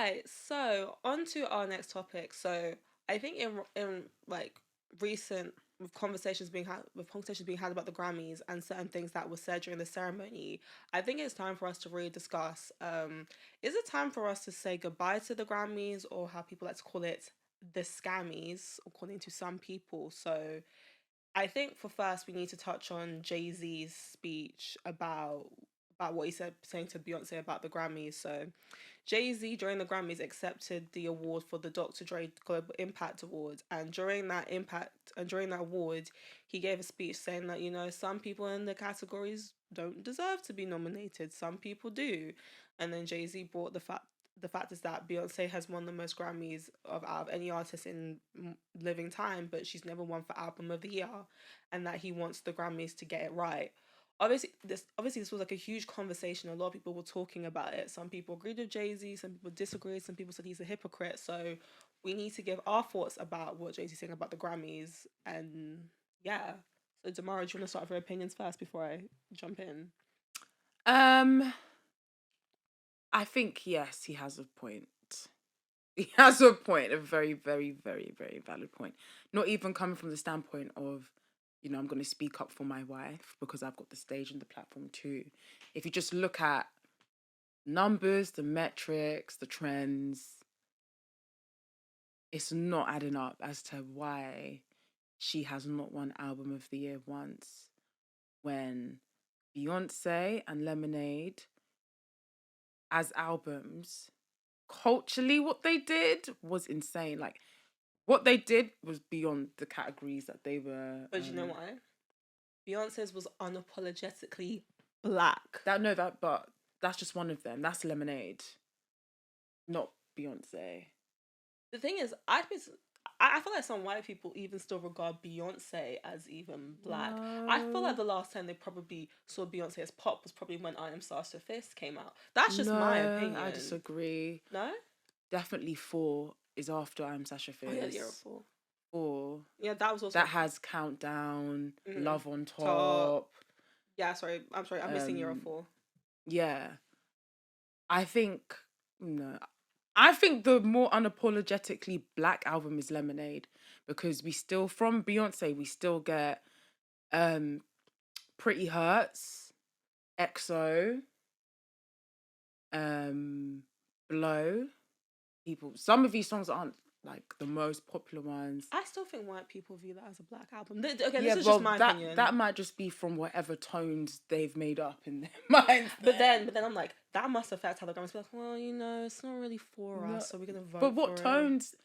Right, so on to our next topic. So I think in like recent conversations being had about the Grammys and certain things that were said during the ceremony, I think it's time for us to really discuss. Is it time for us to say goodbye to the Grammys, or how people like to call it, the Scammies, according to some people? So I think for first we need to touch on Jay-Z's speech about what he said saying to Beyonce about the Grammys. So Jay-Z during the Grammys accepted the award for the Dr. Dre Global Impact Award, and during that award, he gave a speech saying that, some people in the categories don't deserve to be nominated, some people do. And then Jay-Z brought the fact is that Beyonce has won the most Grammys out of any artist in living time, but she's never won for Album of the Year, and that he wants the Grammys to get it right. Obviously this was like a huge conversation. A lot of people were talking about it. Some people agreed with Jay-Z, some people disagreed, some people said he's a hypocrite. So we need to give our thoughts about what Jay-Z's saying about the Grammys. And yeah. So Damara, do you want to start with your opinions first before I jump in? I think yes, he has a point. He has a point, a very, very, very, very valid point. Not even coming from the standpoint of, I'm going to speak up for my wife because I've got the stage and the platform too. If you just look at numbers, the metrics, the trends, it's not adding up as to why she has not won Album of the Year once, when Beyonce and Lemonade as albums, culturally what they did was insane. Like, what they did was beyond the categories that they were. But you know why? Beyonce's was unapologetically black. But that's just one of them. That's Lemonade, not Beyonce. The thing is, I feel like some white people even still regard Beyonce as even black. No. I feel like the last time they probably saw Beyonce as pop was probably when I Am Sasha Fist came out. That's just my opinion. I disagree. No? Definitely 4 is after I Am Sasha Fist. Oh yeah, year 4. 4. Yeah, that was also... That has Countdown, Love on Top. Yeah, sorry. I'm sorry. I'm missing year 4. Yeah. I think the more unapologetically black album is Lemonade, because from Beyonce, we still get Pretty Hurts, EXO, Blow. Some of these songs aren't like the most popular ones. I still think white people view that as a black album. Okay, this is just my opinion. That might just be from whatever tones they've made up in their minds. But then I'm like, that must affect how the Grammys be like, well, it's not really for us, so we're gonna vote. But what tones?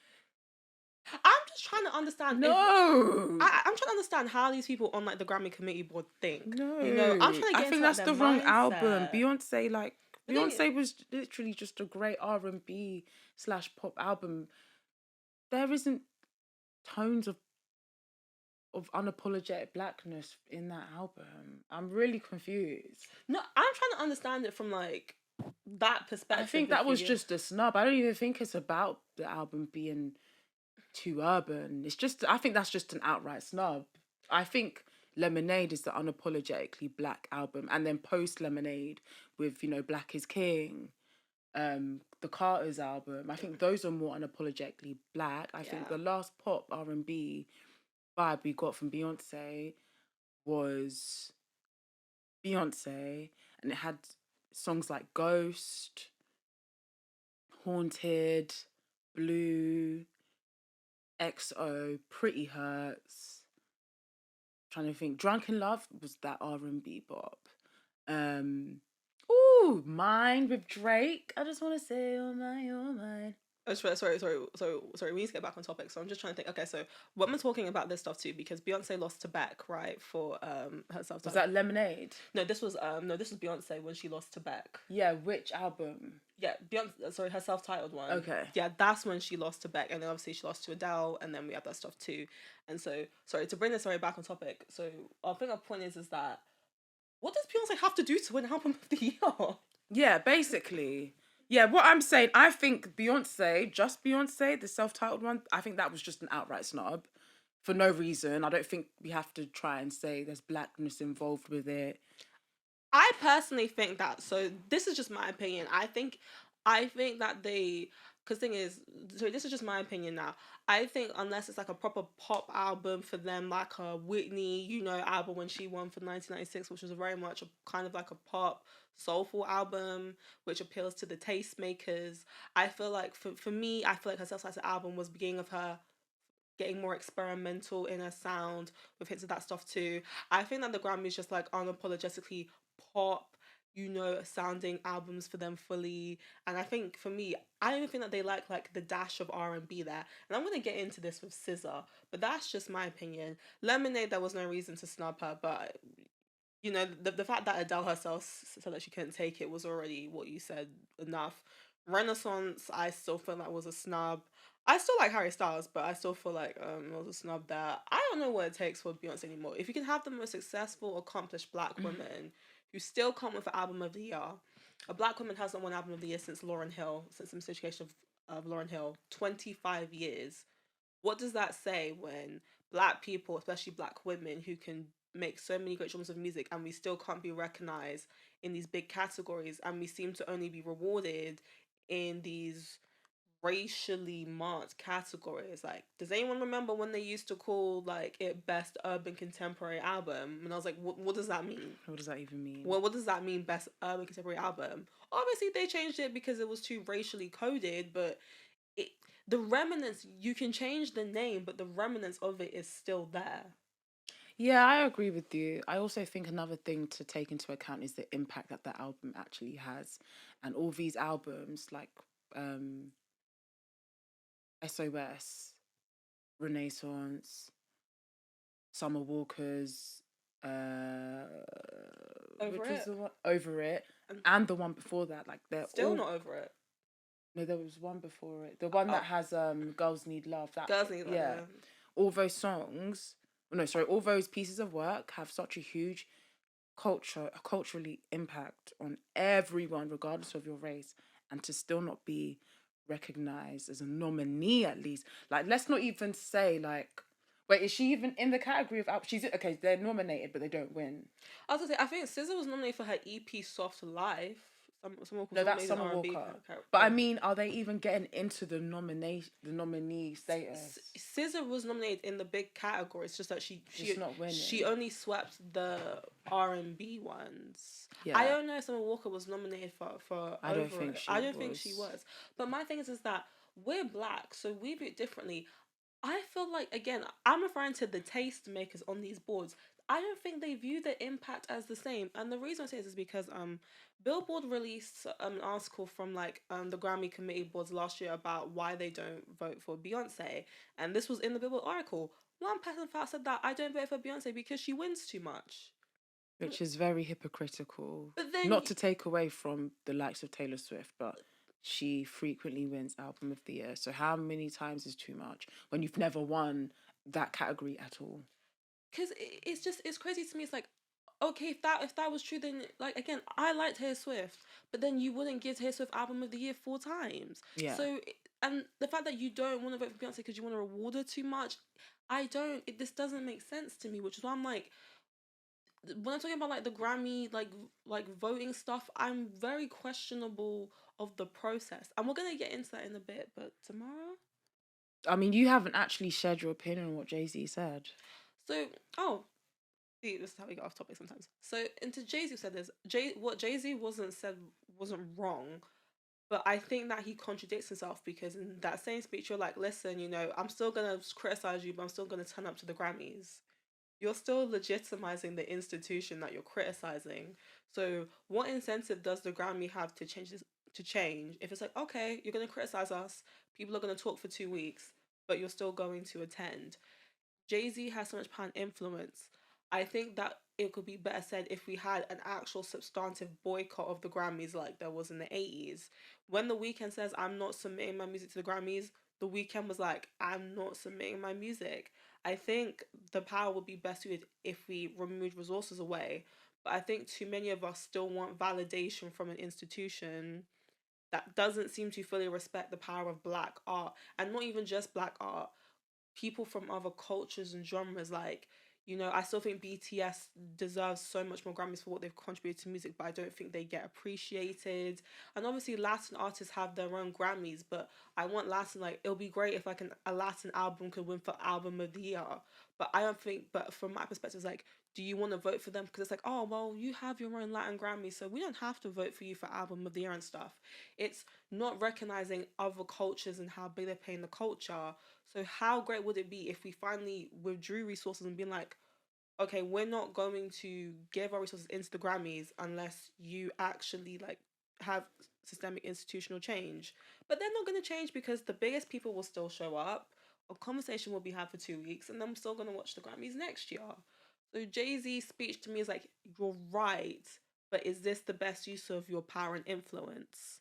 I'm just trying to understand. I'm trying to understand how these people on like the Grammy committee board think. No, I'm trying to get I think that's the wrong album. Beyonce was literally just a great R&B / pop album. There isn't tones of unapologetic blackness in that album. I'm really confused. No, I'm trying to understand it from like that perspective. I think that was just a snub. I don't even think it's about the album being too urban. I think that's just an outright snub. I think Lemonade is the unapologetically black album, and then post Lemonade with Black is King, the Carter's album, I think those are more unapologetically black. I think the last pop R&B vibe we got from Beyonce was Beyonce, and it had songs like Ghost, Haunted, Blue, XO, Pretty Hurts. Trying to think. Drunken Love was that R&B bop. Mine with Drake. I just want to say, oh my. Oh, sorry. We need to get back on topic. So I'm just trying to think. Okay, so when we're talking about this stuff too, because Beyonce lost to Beck, right, for herself. Was that Lemonade? No, this was Beyonce when she lost to Beck. Yeah, which album? Yeah, Beyonce. Sorry, her self-titled one. Okay. Yeah, that's when she lost to Beck, and then obviously she lost to Adele, and then we have that stuff too. And so, sorry to bring this back on topic. So I think our point is that what does Beyonce have to do to win Album of the Year? Yeah, basically. Yeah, what I'm saying, I think Beyonce, the self-titled one, I think that was just an outright snub for no reason. I don't think we have to try and say there's blackness involved with it. I personally think that, so this is just my opinion, I think that they Because thing is, so this is just my opinion now. I think unless it's like a proper pop album for them, like a Whitney, album when she won for 1996, which was very much a kind of like a pop soulful album, which appeals to the tastemakers. I feel like for me, I feel like her self-titled album was beginning of her getting more experimental in her sound with hits of that stuff too. I think that the Grammys just like unapologetically pop, sounding albums for them fully. And I think for me, I don't even think that they like the dash of R&B there. And I'm gonna get into this with SZA, but that's just my opinion. Lemonade, there was no reason to snub her, but the fact that Adele herself said that she couldn't take it was already what you said enough. Renaissance, I still feel like was a snub. I still like Harry Styles, but I still feel like it was a snub there. I don't know what it takes for Beyonce anymore. If you can have the most successful, accomplished black women who still come with an album of the year, a black woman hasn't won album of the year since Lauryn Hill, since the miseducation of Lauryn Hill, 25 years. What does that say when black people, especially black women, who can make so many great genres of music and we still can't be recognized in these big categories and we seem to only be rewarded in these racially marked categories? Like, does anyone remember when they used to call like it best urban contemporary album? And I was like, what does that mean? What does that even mean? Well, what does that mean, best urban contemporary album? Obviously they changed it because it was too racially coded, but it, the remnants, you can change the name, but the remnants of it is still there. Yeah, I agree with you. I also think another thing to take into account is the impact that the album actually has. And all these albums, like SOS, Renaissance, Summer Walker's, Over which it. was the one? Over It, and the one before that, like they're Still all... not over it. No, there was one before it. The one that has Girls Need Love. That Girls Need Love. Yeah. All those songs, no, sorry, all those pieces of work have such a huge culturally impact on everyone, regardless of your race, and to still not be recognized as a nominee, at least. Like, let's not even say like, wait, is she even in the category of she's okay? They're nominated, but they don't win. I was gonna say, I think SZA was nominated for her EP "Soft Life." No, that's Summer Walker. But I mean, are they even getting into the nominee status? SZA was nominated in the big category. It's just that she's not winning. She only swept the R&B ones. Yeah. I don't know if Summer Walker was nominated for. I don't think she was. But my thing is that we're black, so we view it differently. I feel like, again, I'm referring to the taste makers on these boards. I don't think they view the impact as the same. And the reason I say this is because Billboard released an article from the Grammy committee boards last year about why they don't vote for Beyonce. And this was in the Billboard article. One person said that I don't vote for Beyonce because she wins too much. Which is very hypocritical. But then, not to take away from the likes of Taylor Swift, but she frequently wins Album of the Year. So how many times is too much when you've never won that category at all? Because it's crazy to me. It's like, okay, if that was true, then again, I liked Taylor Swift, but then you wouldn't give Taylor Swift Album of the Year 4 times. Yeah. So, and the fact that you don't want to vote for Beyonce because you want to reward her too much, this doesn't make sense to me. Which is why I'm like, when I'm talking about the Grammy voting stuff, I'm very questionable of the process, and we're gonna get into that in a bit. But tomorrow, I mean, you haven't actually shared your opinion on what Jay-Z said. So, see, this is how we get off topic sometimes. So, into Jay-Z said this. What Jay-Z wasn't wrong, but I think that he contradicts himself because in that same speech, you're like, listen, I'm still gonna criticize you, but I'm still gonna turn up to the Grammys. You're still legitimizing the institution that you're criticizing. So, what incentive does the Grammy have to change this? To change if it's like, okay, you're gonna criticize us, people are gonna talk for 2 weeks, but you're still going to attend. Jay-Z has so much power and influence. I think that it could be better said if we had an actual substantive boycott of the Grammys like there was in the 80s. When The Weeknd says, I'm not submitting my music to the Grammys, The Weeknd was like, I'm not submitting my music. I think the power would be best suited if we removed resources away. But I think too many of us still want validation from an institution that doesn't seem to fully respect the power of black art. And not even just black art, people from other cultures and genres. Like, You know, I still think BTS deserves so much more Grammys for what they've contributed to music, but I don't think they get appreciated. And obviously, Latin artists have their own Grammys, but I want Latin, like, it'll be great if like a Latin album could win for Album of the Year. But I don't think, but from my perspective, it's like, do you want to vote for them? Because it's like, oh, well, you have your own Latin Grammy, so we don't have to vote for you for Album of the Year and stuff. It's not recognizing other cultures and how big they play in the culture. So how great would it be if we finally withdrew resources and been like, okay, we're not going to give our resources into the Grammys unless you actually like have systemic institutional change. But they're not going to change because the biggest people will still show up. A conversation will be had for 2 weeks, and then we're still going to watch the Grammys next year. So Jay Z's speech to me is like, you're right, but is this the best use of your power and influence?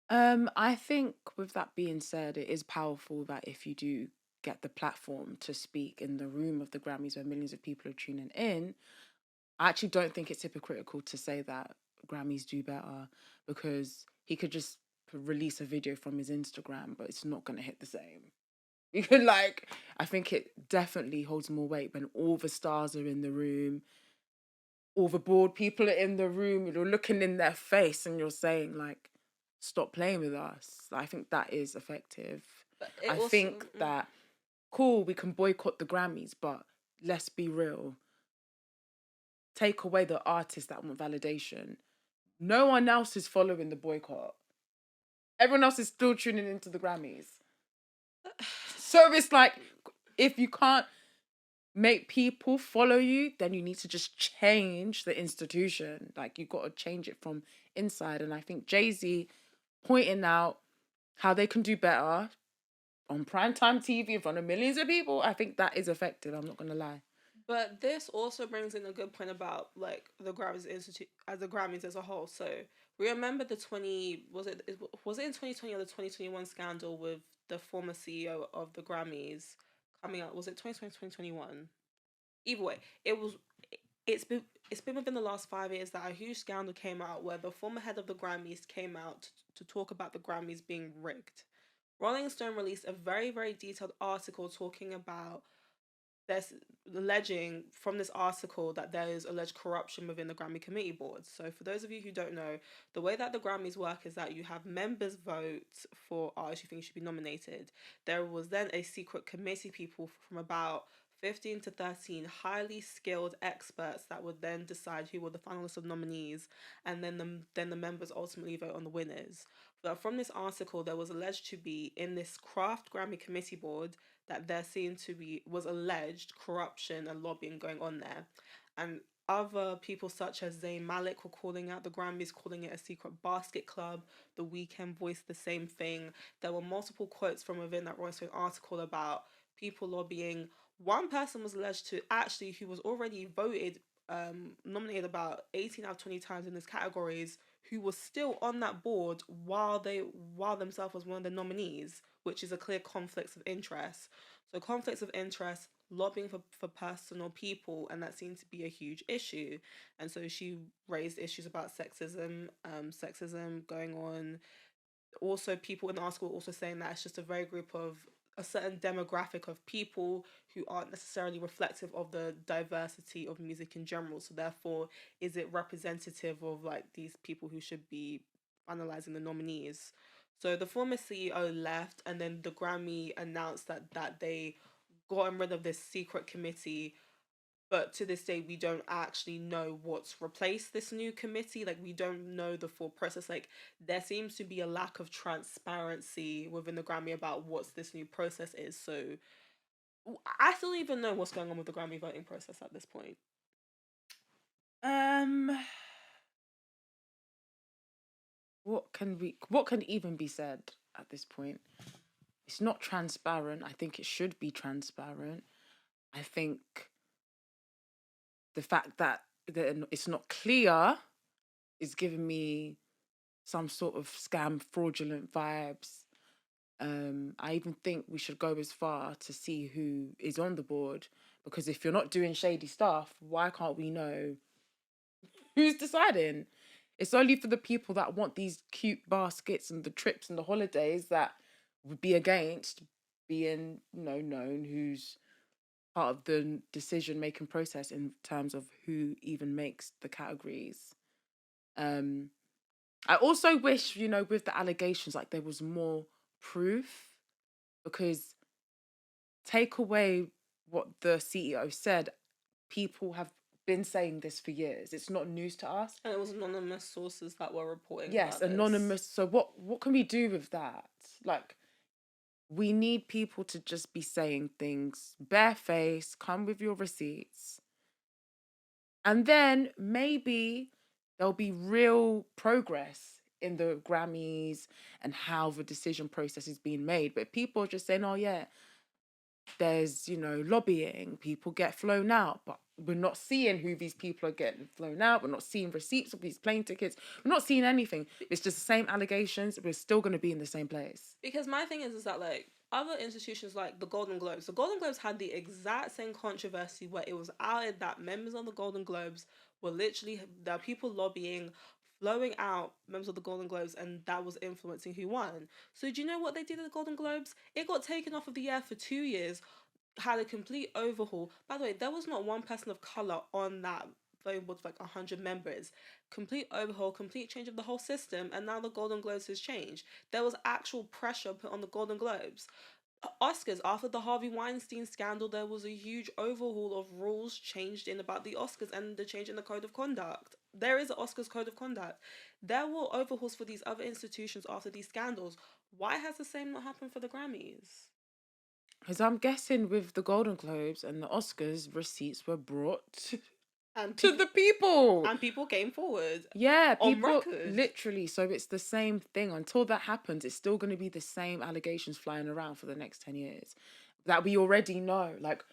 I think with that being said, it is powerful that if you do get the platform to speak in the room of the Grammys where millions of people are tuning in, I actually don't think it's hypocritical to say that Grammys do better, because he could just release a video from his Instagram, but it's not going to hit the same. You could like, I think it definitely holds more weight when all the stars are in the room, all the board people are in the room, you're looking in their face and you're saying like, stop playing with us. I think that is effective. But it I also, think that, cool, we can boycott the Grammys, but let's be real. Take away the artists that want validation. No one else is following the boycott. Everyone else is still tuning into the Grammys. So it's like, if you can't make people follow you, then you need to just change the institution. Like, you've got to change it from inside. And I think Jay-Z pointing out how they can do better on primetime TV in front of millions of people, I think that is effective. I'm not going to lie. but this also brings in a good point about like the Grammys Institute as the Grammys as a whole. So we remember the 20 was it in 2020 or the 2021 scandal with the former CEO of the Grammys coming out? Was it 2020 2021? Either way, it's been it's been within the last 5 years that a huge scandal came out where the former head of the Grammys came out to talk about the Grammys being rigged. Rolling Stone released a very detailed article talking about there's alleging from this article that there is alleged corruption within the Grammy committee boards. So for those of you who don't know, the way that the Grammys work is that you have members vote for artists you think should be nominated. There was then a secret committee, people from about 15 to 13 highly skilled experts that would then decide who were the finalists of nominees, and then the members ultimately vote on the winners. But from this article, there was alleged to be in this craft Grammy committee board that there seemed to be was alleged corruption and lobbying going on there. And other people such as Zayn Malik were calling out the Grammys, calling it a secret basket club. The Weeknd voiced the same thing. There were multiple quotes from within that Rolling Stone article about people lobbying. One person was alleged to actually, who was already voted, nominated about 18 out of 20 times in these categories, who was still on that board while themselves was one of the nominees, which is a clear conflict of interest. So conflicts of interest, lobbying for personal people, and that seemed to be a huge issue. And so she raised issues about sexism going on. Also, people in the article also saying that it's just a very group of a certain demographic of people who aren't necessarily reflective of the diversity of music in general. So therefore, is it representative of like these people who should be analyzing the nominees? So the former CEO left, and then the Grammy announced that they gotten rid of this secret committee, but to this day we don't actually know what's replaced this new committee. Like, we don't know the full process. Like, there seems to be a lack of transparency within the Grammy about what this new process is. So I still don't even know what's going on with the Grammy voting process at this point. Um, what can even be said at this point? It's not transparent. I think it should be transparent. I think the fact that it's not clear is giving me some sort of scam, fraudulent vibes. I even think we should go as far to see who is on the board, because if you're not doing shady stuff, why can't we know who's deciding? It's only for the people that want these cute baskets and the trips and the holidays that would be against being, known who's part of the decision-making process in terms of who even makes the categories. I also wish, with the allegations, like there was more proof, because take away what the CEO said, people have been saying this for years. It's not news to us. And it was anonymous sources that were reporting Yes, about anonymous. this. So what can we do with that? Like, we need people to just be saying things barefaced, come with your receipts. And then maybe there'll be real progress in the Grammys and how the decision process is being made. But people are just saying, oh yeah, there's, lobbying, people get flown out, but we're not seeing who these people are getting flown out. We're not seeing receipts of these plane tickets. We're not seeing anything. It's just the same allegations. We're still going to be in the same place. Because my thing is that, like, other institutions like the Golden Globes had the exact same controversy where it was outed that members of the Golden Globes were literally, there are people lobbying, flowing out members of the Golden Globes, and that was influencing who won. So do you know what they did at the Golden Globes? It got taken off of the air for 2 years, had a complete overhaul. By the way, there was not one person of color on that voting board with like 100 members. Complete overhaul, complete change of the whole system, and now the Golden Globes has changed. There was actual pressure put on the Golden Globes. Oscars, after the Harvey Weinstein scandal, there was a huge overhaul of rules changed in about the Oscars and the change in the code of conduct. There is an Oscars code of conduct. There were overhauls for these other institutions after these scandals. Why has the same not happened for the Grammys? Because I'm guessing with the Golden Globes and the Oscars, receipts were brought And to the people. And people came forward. Yeah, On people record. literally. So it's the same thing. Until that happens, it's still going to be the same allegations flying around for the next 10 years that we already know. Like,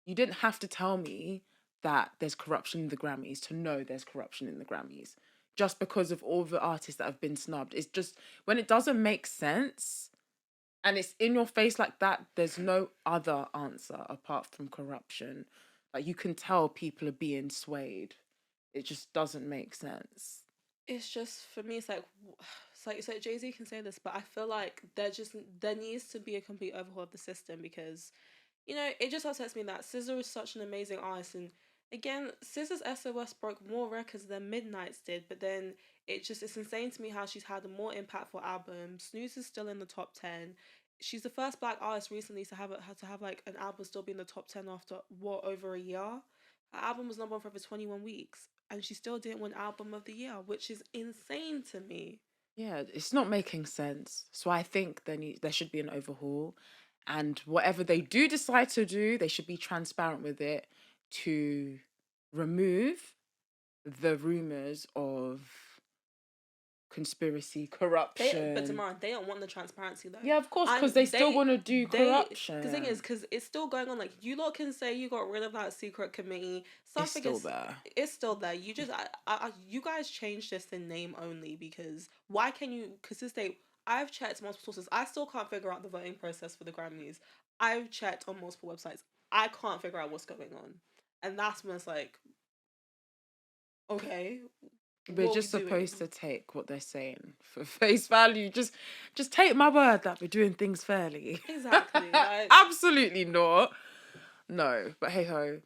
you didn't have to tell me that there's corruption in the Grammys to know there's corruption in the Grammys. Just because of all the artists that have been snubbed. It's just, when it doesn't make sense and it's in your face like that, there's no other answer apart from corruption. Like, you can tell people are being swayed. It just doesn't make sense. It's just, for me, it's like so Jay-Z can say this, but I feel like there needs to be a complete overhaul of the system, because it just upsets me that SZA is such an amazing artist, and again, SZA's SOS broke more records than Midnight's did, but then it's insane to me how she's had a more impactful album. Snooze is still in the top 10. She's the first black artist recently to have like an album still be in the top 10 after over a year. Her album was number one for over 21 weeks, and she still didn't win album of the year, which is insane to me. Yeah, it's not making sense. So I think there should be an overhaul. And whatever they do decide to do, they should be transparent with it to remove the rumors of conspiracy, corruption. But Tamara, they don't want the transparency though. Yeah, of course, because they still want to do corruption. The thing is, because it's still going on. Like, you lot can say you got rid of that secret committee. Something It's still there. It's still there. You just, you guys changed this in name only, because why can you? Because this day, I've checked multiple sources. I still can't figure out the voting process for the Grammys. I've checked on multiple websites. I can't figure out what's going on, and that's when it's like, okay. We're just supposed to take what they're saying for face value. Just take my word that we're doing things fairly. Exactly. Like, absolutely not. No, but hey ho.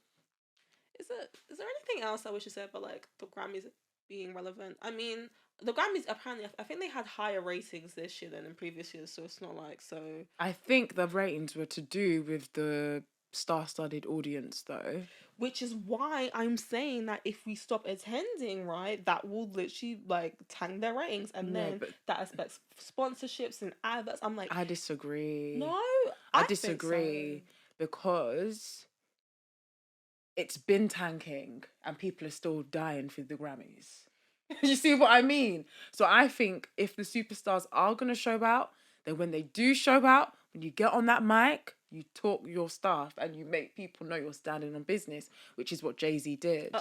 Is there anything else that we should say about like the Grammys being relevant? I mean, the Grammys, apparently, I think they had higher ratings this year than in previous years, so it's not like so. I think the ratings were to do with the star-studded audience, though. Which is why I'm saying that if we stop attending, right, that will literally like tank their ratings, and then that affects sponsorships and adverts. I'm like, I disagree. No, I disagree, because it's been tanking and people are still dying for the Grammys. You see what I mean? So I think if the superstars are going to show out, then when they do show out, when you get on that mic, you talk your stuff and you make people know you're standing on business, which is what Jay-Z did.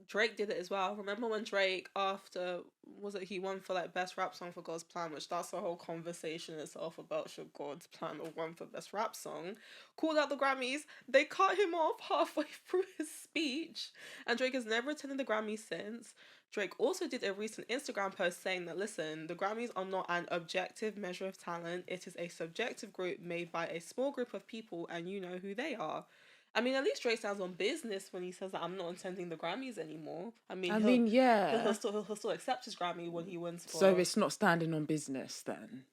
Drake did it as well. Remember when Drake, after, he won for like best rap song for God's Plan, which that's a whole conversation itself about should God's Plan have won for best rap song, called out the Grammys. They cut him off halfway through his speech, and Drake has never attended the Grammys since. Drake also did a recent Instagram post saying that, listen, the Grammys are not an objective measure of talent. It is a subjective group made by a small group of people, and you know who they are. I mean, at least Drake sounds on business when he says that I'm not attending the Grammys anymore. I mean, I mean, he'll yeah. still accept his Grammy when he wins for. So it's not standing on business then.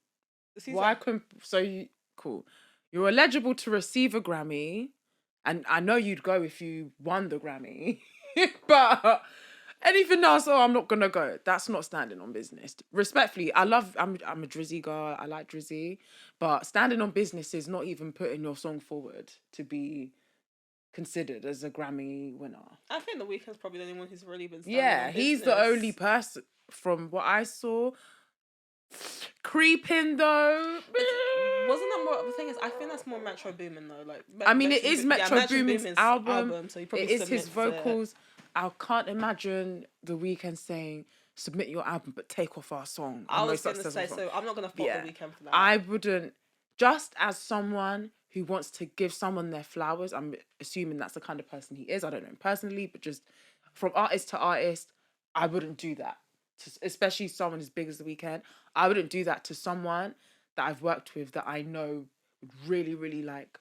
Seems Why like, couldn't so you cool? You're eligible to receive a Grammy, and I know you'd go if you won the Grammy, but anything else, oh, I'm not gonna go. That's not standing on business. Respectfully, I'm a Drizzy girl. I like Drizzy, but standing on business is not even putting your song forward to be considered as a Grammy winner. I think The Weeknd's probably the only one who's really been standing Yeah, on he's the business. only person from what I saw. Creeping though. Wasn't that more? The thing is, I think that's more Metro Boomin though. Like, I mean, it is Metro Boomin's album. so he probably It is his submits vocals. I can't imagine The Weeknd saying, "Submit your album, but take off our song." I was going to say, so I'm not going to fault The Weeknd for that. I wouldn't. Just as someone who wants to give someone their flowers, I'm assuming that's the kind of person he is. I don't know him personally, but just from artist to artist, I wouldn't do that. Especially someone as big as The Weeknd, I wouldn't do that to someone that I've worked with that I know would really, really like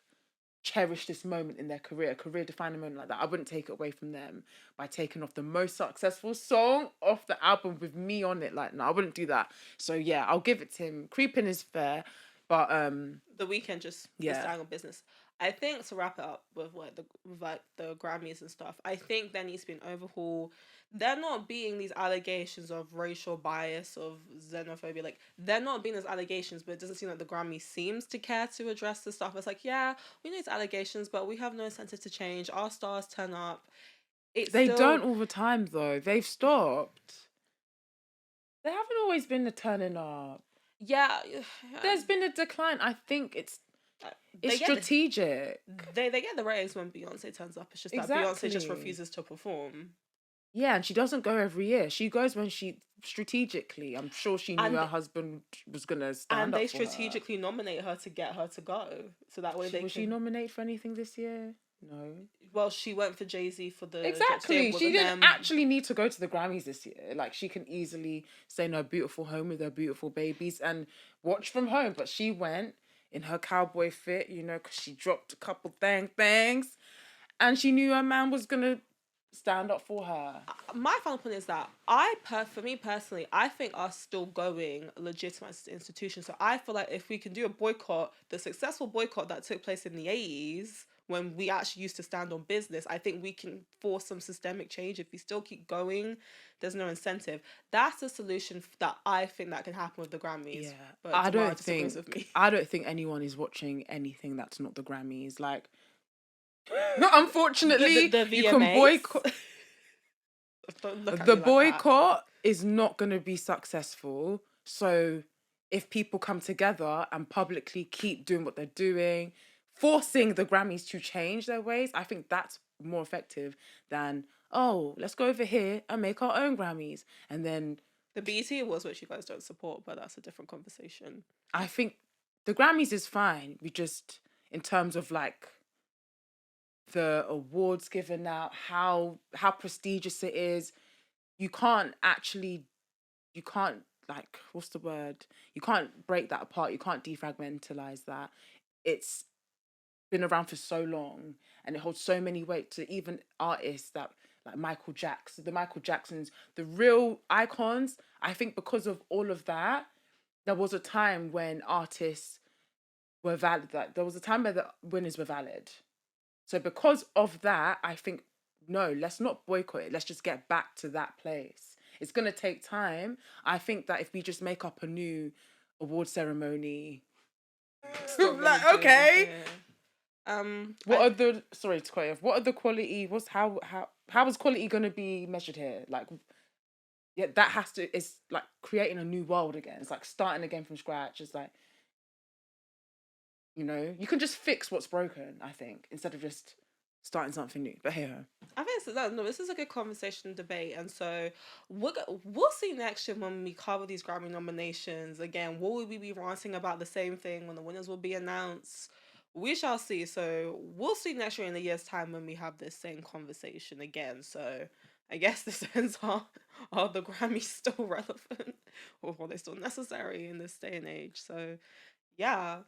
cherish this moment in their career, a career-defining moment like that. I wouldn't take it away from them by taking off the most successful song off the album with me on it. Like, no, I wouldn't do that. So yeah, I'll give it to him. Creeping is fair, but The Weeknd just was staying on business. I think to wrap it up with the Grammys and stuff, I think there needs to be an overhaul. They're not being these allegations of racial bias, of xenophobia. Like, they're not being those allegations, but it doesn't seem like the Grammy seems to care to address the stuff. It's like, yeah, we know it's allegations, but we have no incentive to change. Our stars turn up. They don't all the time though. They've stopped. They haven't always been the turning up. Yeah, there's been a decline. I think it's strategic. They get the ratings when Beyonce turns up. It's just that Beyonce just refuses to perform. Yeah, and she doesn't go every year. She goes when she strategically. I'm sure she knew her husband was gonna stand up. And they strategically nominate her to get her to go, so that way Was she nominated for anything this year? No. Well, she went for Jay-Z for the exactly. She didn't actually need to go to the Grammys this year. Like, she can easily stay in her beautiful home with her beautiful babies and watch from home. But she went in her cowboy fit, you know, because she dropped a couple things, and she knew her man was gonna stand up for her. My final point is that for me personally, I think us still going legitimizes the institution. So I feel like if we can do a boycott, the successful boycott that took place in the 80s, when we actually used to stand on business, I think we can force some systemic change. If we still keep going, there's no incentive. That's a solution that I think that can happen with the Grammys. Yeah, but I don't think anyone is watching anything that's not the Grammys. Like, unfortunately, the you can boycott. The boycott is not going to be successful. So if people come together and publicly keep doing what they're doing, forcing the Grammys to change their ways, I think that's more effective than, oh, let's go over here and make our own Grammys. And then the BET Awards, which you guys don't support, but that's a different conversation. I think the Grammys is fine. We just, in terms of like the awards given out, how prestigious it is, you can't like, what's the word? You can't break that apart. You can't defragmentalize that. It's been around for so long and it holds so many weight to even artists that like Michael Jackson, the Michael Jacksons, the real icons. I think because of all of that, there was a time when artists were valid. Like, there was a time where the winners were valid. So because of that, I think, no, let's not boycott it. Let's just get back to that place. It's going to take time. I think that if we just make up a new award ceremony, like, okay. What are the quality? How is quality going to be measured here? Like, yeah, that has to. It's like creating a new world again. It's like starting again from scratch. It's like, you know, you can just fix what's broken, I think, instead of just starting something new. But hey, I think this is a good conversation debate, and so we'll see next year when we cover these Grammy nominations again. Will we be ranting about the same thing when the winners will be announced? We shall see. So we'll see next year in a year's time when we have this same conversation again. So I guess this ends are the Grammys still relevant or are they still necessary in this day and age? So yeah.